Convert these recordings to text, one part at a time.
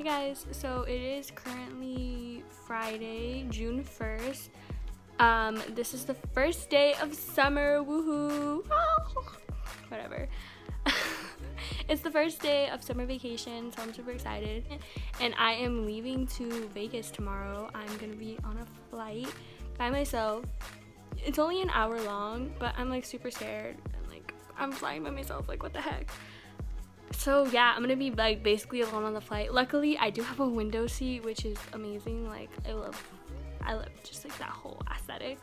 Hey guys, so it is currently Friday, June 1st. This is the first day of summer, woohoo! Whatever. It's the first day of summer vacation, so I'm super excited. And I am leaving to Vegas tomorrow. I'm gonna be on a flight by myself. It's only an hour long, but I'm like super scared. And like, I'm flying by myself, like what the heck? So yeah, I'm gonna be like basically alone on the flight. Luckily, I do have a window seat, which is amazing. Like I love just like that whole aesthetic.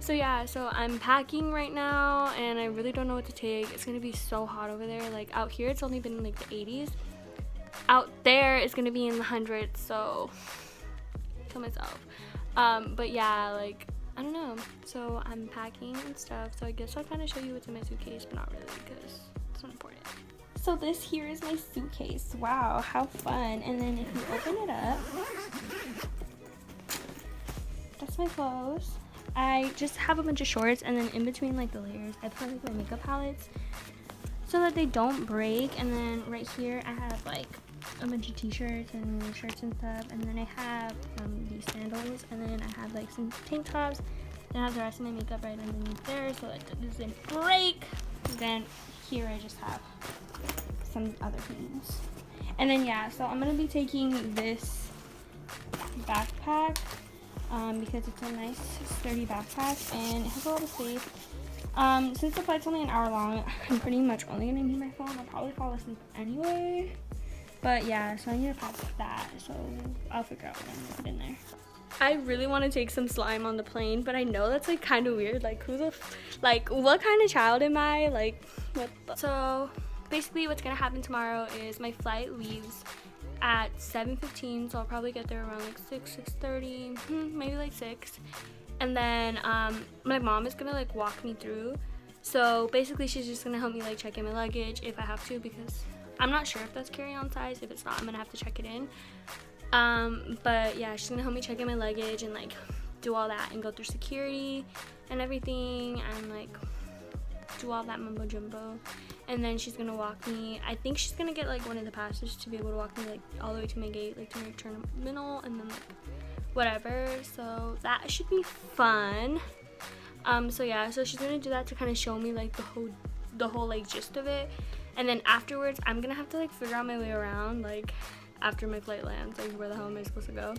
So yeah, so I'm packing right now and I really don't know what to take. It's gonna be so hot over there. Like out here it's only been in like the 80s. Out there it's gonna be in the hundreds, so kill myself. But yeah, like I don't know. So I'm packing and stuff. So I guess I'll kind of show you what's in my suitcase, but not really because it's not important. So this here is my suitcase. Wow, how fun. And then if you open it up, that's my clothes. I just have a bunch of shorts, and then in between like the layers, I put like my makeup palettes so that they don't break. And then right here I have like a bunch of t-shirts and shirts and stuff. And then I have these sandals, and then I have like some tank tops. Then I have the rest of my makeup right underneath there so that it doesn't break. Then here I just have some other things. And then yeah, so I'm gonna be taking this backpack because it's a nice sturdy backpack and it has a lot of space. Since the flight's only an hour long, I'm pretty much only gonna need my phone. I'll probably fall asleep anyway, but yeah, so I need to pack that, so I'll figure out what I'm gonna put in there. I really want to take some slime on the plane, but I know that's like kind of weird. Like what kind of child am I? Like what the? So basically what's gonna happen tomorrow is my flight leaves at 7:15, so I'll probably get there around like 6:30, maybe like 6. And then my mom is gonna like walk me through. So basically she's just gonna help me like check in my luggage if I have to, because I'm not sure if that's carry-on size. If it's not, I'm gonna have to check it in. But yeah, she's gonna help me check in my luggage and like do all that and go through security and everything and like do all that mumbo jumbo. And then she's gonna walk me, I think she's gonna get like one of the passes to be able to walk me like all the way to my gate, like to my terminal, and then like whatever. So that should be fun. So yeah, so she's gonna do that to kind of show me like the whole like gist of it. And then afterwards I'm gonna have to like figure out my way around, like after my flight lands, like where the hell am I supposed to go.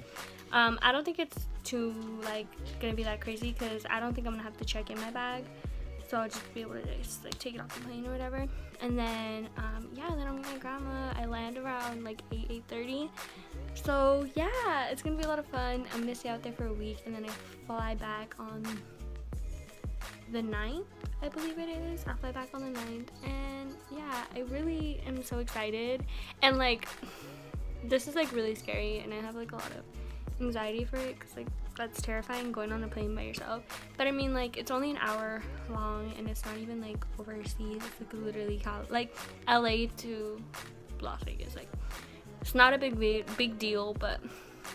I don't think it's too like gonna be that crazy, because I don't think I'm gonna have to check in my bag, so I'll just be able to just like take it off the plane or whatever. And then yeah, then I'm with my grandma. I land around like 8:30, so yeah, it's gonna be a lot of fun. I'm gonna stay out there for a week, and then I fly back on the 9th, I believe it is. I'll fly back on the 9th, and yeah, I really am so excited. And like this is like really scary, and I have like a lot of anxiety for it, because like that's terrifying, going on a plane by yourself. But I mean, like it's only an hour long, and it's not even like overseas. It's like literally like LA to Las Vegas. Like it's not a big deal, but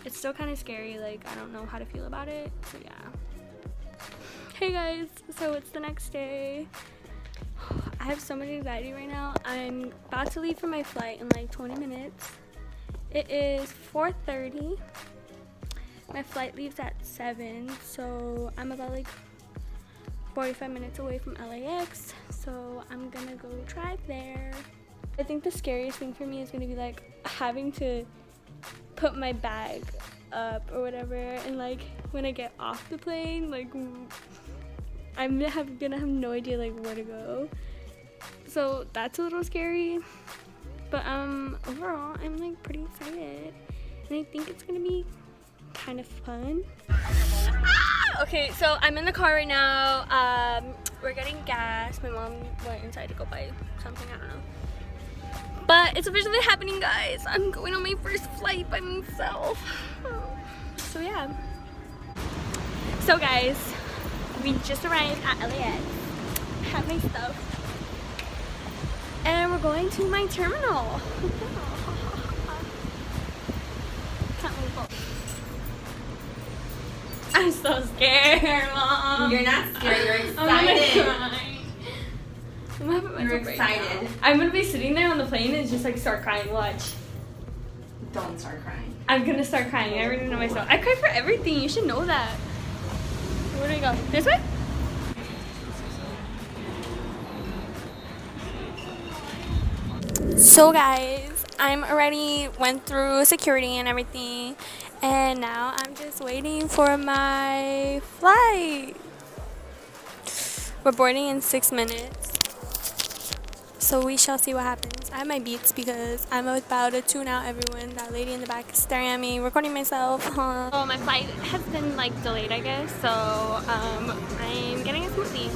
it's still kind of scary. Like I don't know how to feel about it, so yeah. Hey guys, so it's the next day. I have so much anxiety right now. I'm about to leave for my flight in like 20 minutes. It is 4:30. My flight leaves at 7, so I'm about like 45 minutes away from LAX, so I'm gonna go drive there. I think the scariest thing for me is gonna be like having to put my bag up or whatever, and like when I get off the plane, like I'm gonna have no idea like where to go. So that's a little scary. But overall, I'm like pretty excited, and I think it's gonna be kind of fun. Okay, so I'm in the car right now. We're getting gas. My mom went inside to go buy something, I don't know. But it's officially happening, guys. I'm going on my first flight by myself. So yeah. So guys, we just arrived at LAX. I have my stuff. And we're going to my terminal. Can't wait. I'm so scared, Mom. You're not scared, you're excited. I'm You're excited. I'm gonna be sitting there on the plane and just like start crying. Watch. Don't start crying. I'm gonna start crying. I already know myself. I cry for everything. You should know that. Where do we go? This way? So guys, I'm already went through security and everything, and now I'm just waiting for my flight. We're boarding in 6 minutes, so we shall see what happens. I have my beats because I'm about to tune out everyone. That lady in the back is staring at me, recording myself. So my flight has been like delayed, I guess, so I'm getting a smoothie.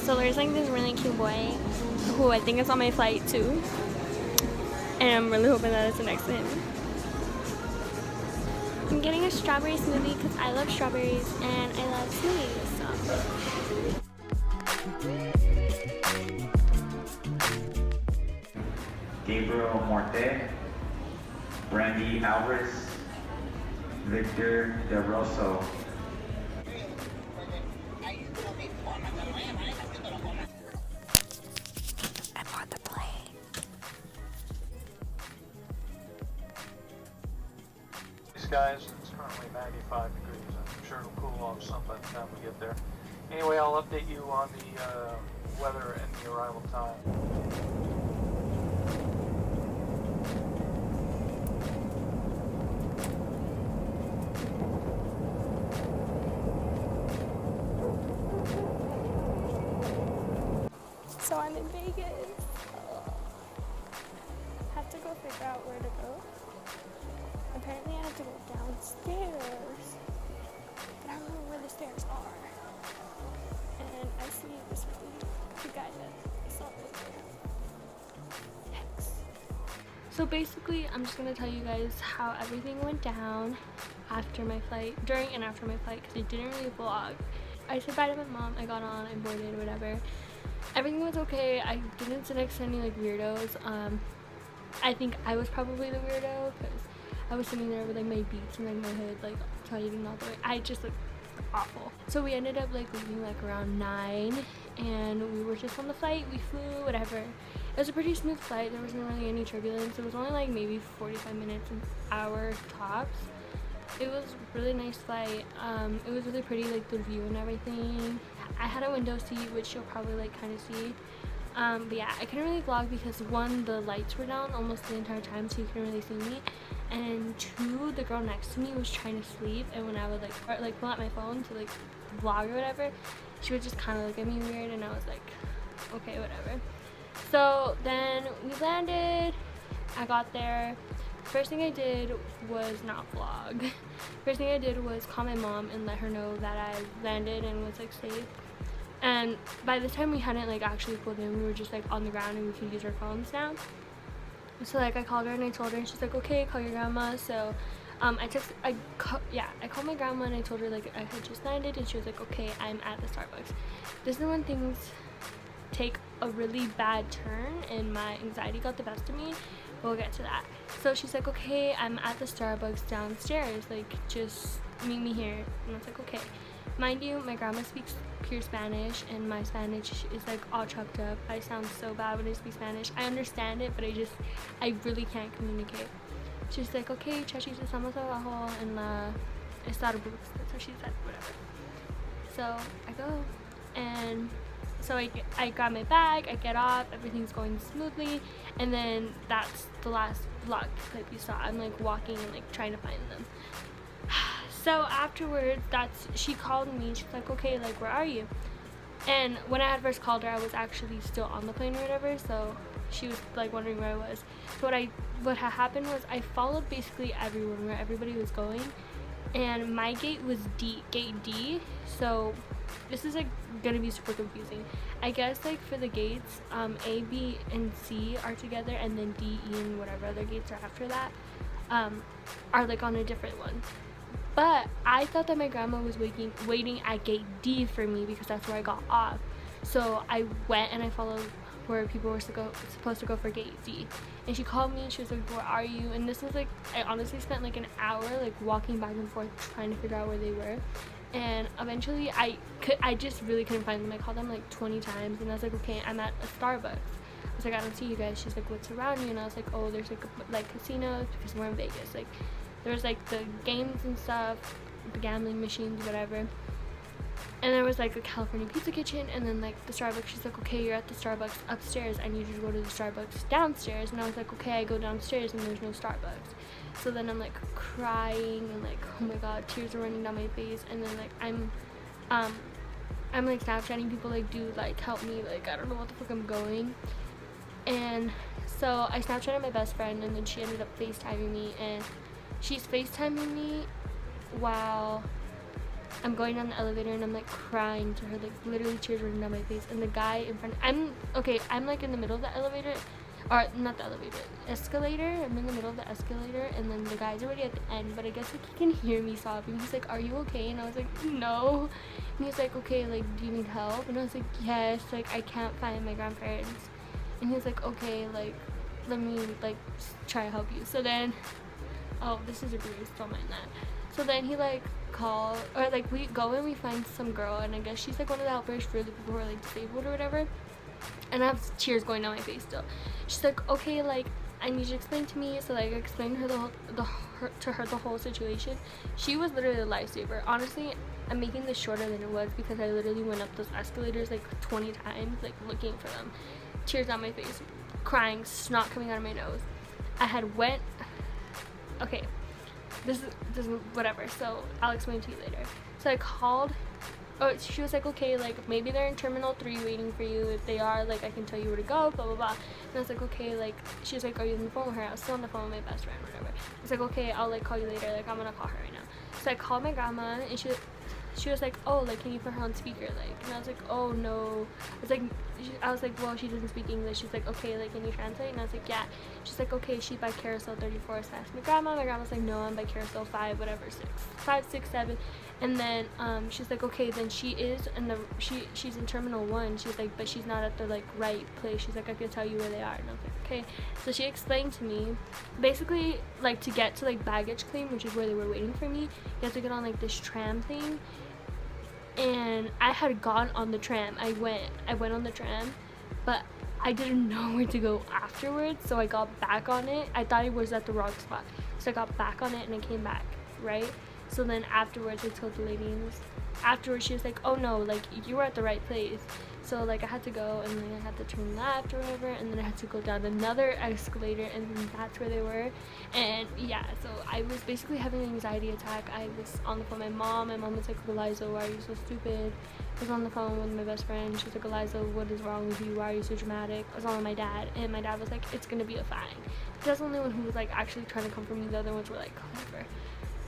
So there's like this really cute boy who I think is on my flight too, and I'm really hoping that it's next to him. I'm getting a strawberry smoothie because I love strawberries and I love smoothies. Gabriel Morte, Brandy Alvarez, Victor De Rosso. I'm on the plane. Skies, it's currently 95 degrees. I'm sure it'll cool off some by the time we get there. Anyway, I'll update you on the weather and the arrival time. So I'm in Vegas. Have to go figure out where to go. Apparently I have to go downstairs, but I don't know where the stairs are. And I see this really guy that I saw right there. Hex. So basically, I'm just gonna tell you guys how everything went down after my flight, during and after my flight, because I didn't really vlog. I said bye to my mom. I got on, I boarded, whatever. Everything was okay. I didn't sit next to any like weirdos. I think I was probably the weirdo because I was sitting there with like my beats and like my hood like tighting all the way. I just looked awful. So we ended up like leaving like around 9 and we were just on the flight. We flew, whatever. It was a pretty smooth flight. There wasn't really any turbulence. It was only like maybe 45 minutes, an hour tops. It was a really nice flight. It was really pretty, like the view and everything. I had a window seat, which you'll probably like kind of see. But yeah, I couldn't really vlog because 1, the lights were down almost the entire time, so you couldn't really see me. And 2, the girl next to me was trying to sleep, and when I would like pull out my phone to like vlog or whatever, she would just kind of look at me weird, and I was like, okay, whatever. So then we landed. I got there. First thing I did was not vlog. First thing I did was call my mom and let her know that I landed and was like safe. And by the time we hadn't like actually pulled in, we were just like on the ground and we could use our phones now. So like I called her and I told her, and she's like, okay, call your grandma. So I called my grandma and I told her like I had just landed, and she was like, okay, I'm at the Starbucks. This is when things take a really bad turn and my anxiety got the best of me. We'll get to that. So she's like, okay, I'm at the Starbucks downstairs, like just meet me here. And I was like, okay. Mind you, my grandma speaks pure Spanish and my Spanish is like all chucked up. I sound so bad when I speak Spanish. I understand it, but I really can't communicate. She's like, okay, Chachi, estamos abajo en la Starbucks. That's what she said, whatever. So I go, and so I grab my bag, I get off, everything's going smoothly, and then that's the last vlog clip you saw. I'm like walking and like trying to find them. So afterwards, she called me, she's like, okay, like where are you? And when I had first called her, I was actually still on the plane or whatever, so she was like wondering where I was. So what had happened was I followed basically everyone, where everybody was going, and my gate was gate D, so this is like gonna be super confusing. I guess like for the gates, A, B, and C are together, and then D, E, and whatever other gates are after that are like on a different one. But I thought that my grandma was waiting at gate D for me because that's where I got off. So I went and I followed where people were supposed to go for gate D. And she called me and she was like, where are you? And this was like, I honestly spent like an hour like walking back and forth trying to figure out where they were. And eventually I just really couldn't find them. I called them like 20 times, and I was like, okay, I'm at a Starbucks. I was like, I don't see you guys. She's like, what's around you? And I was like, oh, there's like casinos, because we're in Vegas. Like, there's like the games and stuff, the gambling machines, whatever. And there was like a California pizza kitchen, and then like the Starbucks. She's like, okay, you're at the Starbucks upstairs. I need you to go to the Starbucks downstairs. And I was like, okay. I go downstairs, and there's no Starbucks. So then I'm like crying, and like, oh my god, tears are running down my face. And then like I'm like Snapchatting people, like, dude, like, help me, like, I don't know what the fuck I'm going. And so I Snapchatted my best friend, and then she ended up FaceTiming me, and she's FaceTiming me while I'm going down the elevator, and I'm like crying to her, like literally tears running down my face. And the guy in front, I'm like in the middle of the elevator, or not the elevator, escalator. I'm in the middle of the escalator, and then the guy's already at the end, but I guess like he can hear me sobbing. He's like, are you okay? And I was like, no. And he's like, okay, like, do you need help? And I was like, yes, like, I can't find my grandparents. And he was like, okay, like, let me like try to help you. So then, oh, this is a bruise, don't mind that. So then he like called, or like we go and we find some girl, and I guess she's like one of the helpers for the people who are like disabled or whatever. And I have tears going down my face still. She's like, okay, like, I need you to explain to me. So like I explained to her the whole situation. She was literally a lifesaver. Honestly, I'm making this shorter than it was because I literally went up those escalators like 20 times, like looking for them. Tears down my face, crying, snot coming out of my nose. I had went, okay, this is whatever, so I'll explain to you later. So I called, oh, she was like, okay, like, maybe they're in Terminal 3 waiting for you. If they are, like, I can tell you where to go, blah, blah, blah. And I was like, okay, like, she was like, are you on the phone with her? I was still on the phone with my best friend, whatever. I was like, okay, I'll, like, call you later. Like, I'm gonna call her right now. So I called my grandma, and she was like, oh, like, can you put her on speaker? Like, and I was like, oh, no. I was like, well, she doesn't speak English. She's like, okay, like, can you translate? And I was like, yeah. She's like, okay, she's by carousel 34. So I asked my grandma. My grandma's like, no, I'm by carousel 5, whatever, 5, 6, 7. And then she's like, okay, then she is in she's in Terminal 1. She's like, but she's not at the like right place. She's like, I can tell you where they are. And I was like, okay. So she explained to me, basically, like, to get to like baggage claim, which is where they were waiting for me, you have to get on like this tram thing. And I had gone on the tram. I went on the tram, but I didn't know where to go afterwards, so I got back on it. I thought it was at the wrong spot, so I got back on it and I came back, right? So then afterwards, I told the lady, and afterwards she was like, oh no, like, you were at the right place. So like I had to go, and then I had to turn left or whatever, and then I had to go down another escalator, and then that's where they were. And yeah, so I was basically having an anxiety attack. I was on the phone with my mom. My mom was like, Eliza, why are you so stupid? I was on the phone with my best friend. She was like, Eliza, what is wrong with you? Why are you so dramatic? I was on with my dad, and my dad was like, it's gonna be a fine. That's the only one who was like actually trying to comfort me. The other ones were like, whatever.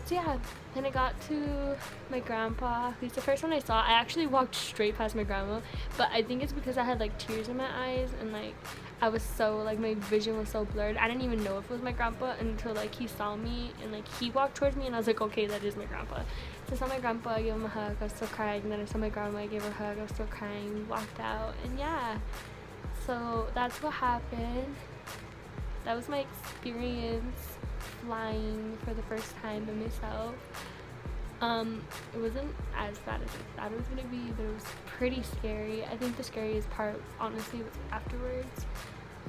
So yeah, then I got to my grandpa, who's the first one I saw. I actually walked straight past my grandma, but I think it's because I had like tears in my eyes, and like I was so, like, my vision was so blurred. I didn't even know if it was my grandpa until like he saw me, and like he walked towards me, and I was like, okay, that is my grandpa. So I saw my grandpa, I gave him a hug, I was still crying. Then I saw my grandma, I gave her a hug, I was still crying. We walked out, and yeah, so that's what happened. That was my experience flying for the first time by myself. It wasn't as bad as I thought it was gonna be, but it was pretty scary. I think the scariest part, honestly, was afterwards.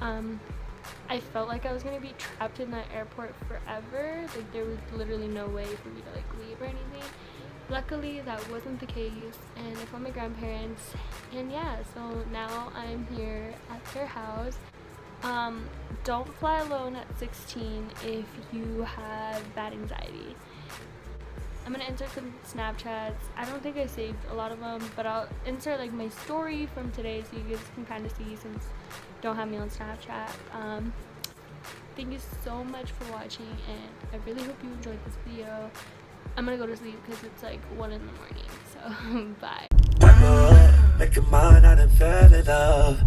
I felt like I was gonna be trapped in that airport forever. Like, there was literally no way for me to like leave or anything. Luckily, that wasn't the case, and I called my grandparents, and yeah, so now I'm here at their house. Don't fly alone at 16 if you have bad anxiety. I'm gonna insert some Snapchats. I don't think I saved a lot of them, but I'll insert like my story from today so you guys can kind of see, since you don't have me on Snapchat. Thank you so much for watching, and I really hope you enjoyed this video. I'm gonna go to sleep because it's like 1 in the morning, so bye. Make your mind out and fell in love.